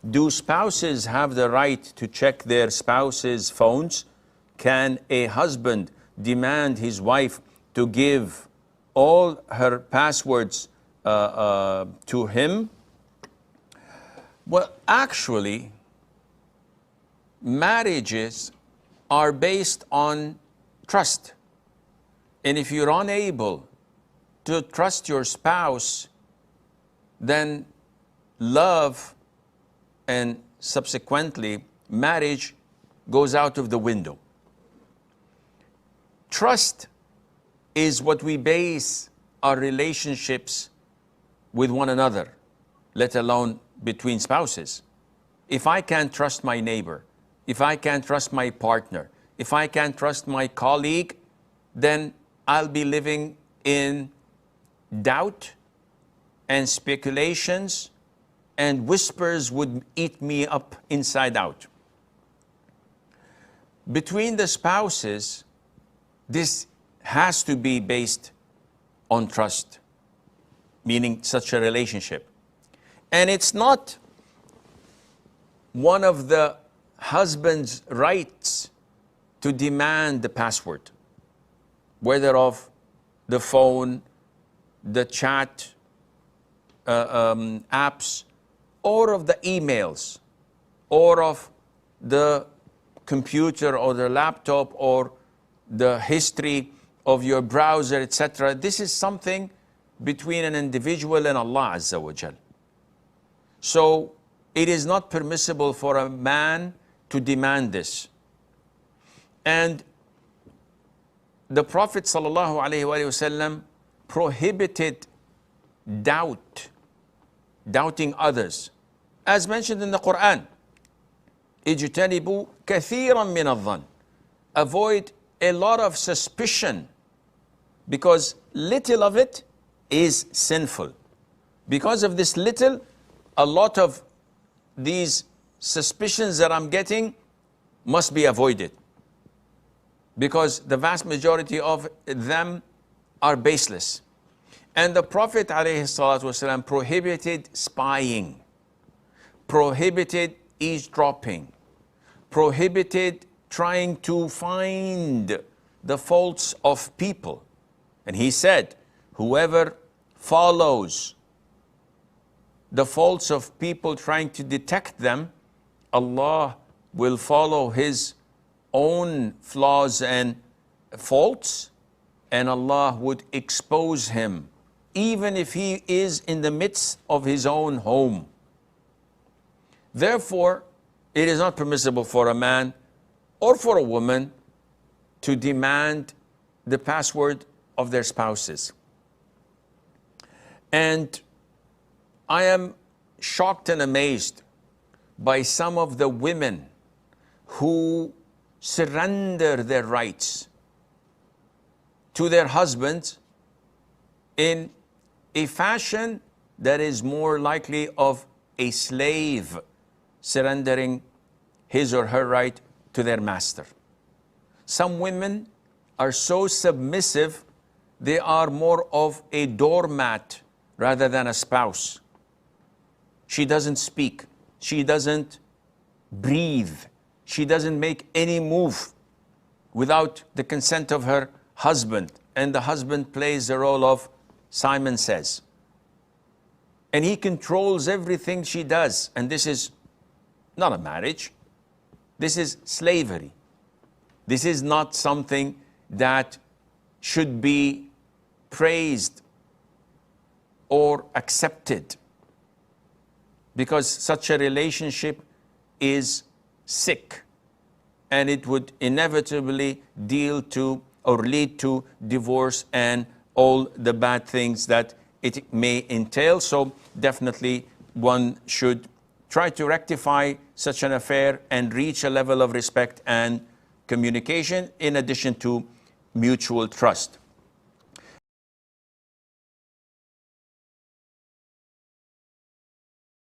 Do spouses have the right to check their spouse's phones? Can a husband demand his wife to give all her passwords to him? Well, actually, marriages are based on trust. And if you're unable to trust your spouse, then love and subsequently marriage goes out of the window. Trust is what we base our relationships with one another, let alone between spouses. If I can't trust my neighbor, if I can't trust my partner, if I can't trust my colleague, then I'll be living in doubt and speculations, and whispers would eat me up inside out. Between the spouses, this has to be based on trust, meaning such a relationship. And it's not one of the husband's rights to demand the password, whether of the phone, the chat apps, or of the emails, or of the computer or the laptop, or the history of your browser, etc. This is something between an individual and Allah Azza wa Jal. So it is not permissible for a man to demand this. And the Prophet sallallahu alaihi wasallam prohibited doubting others. As mentioned in the Quran, اجتنبوا كثيرا من الظن. Avoid a lot of suspicion, because little of it is sinful. Because of this little, a lot of these suspicions that I'm getting must be avoided, because the vast majority of them are baseless. And the Prophet ﷺ prohibited spying, prohibited eavesdropping, prohibited trying to find the faults of people. And he said, whoever follows the faults of people trying to detect them, Allah will follow his own flaws and faults, and Allah would expose him, even if he is in the midst of his own home. Therefore, it is not permissible for a man or for a woman to demand the password of their spouses. And I am shocked and amazed by some of the women who surrender their rights to their husbands in a fashion that is more likely of a slave surrendering his or her right to their master. Some women are so submissive, they are more of a doormat rather than a spouse. She doesn't speak, she doesn't breathe, she doesn't make any move without the consent of her husband, and the husband plays the role of Simon Says. And he controls everything she does, and this is not a marriage. This is slavery. This is not something that should be praised or accepted, because such a relationship is sick, and it would inevitably lead to divorce and all the bad things that it may entail. So definitely one should try to rectify such an affair and reach a level of respect and communication, in addition to mutual trust.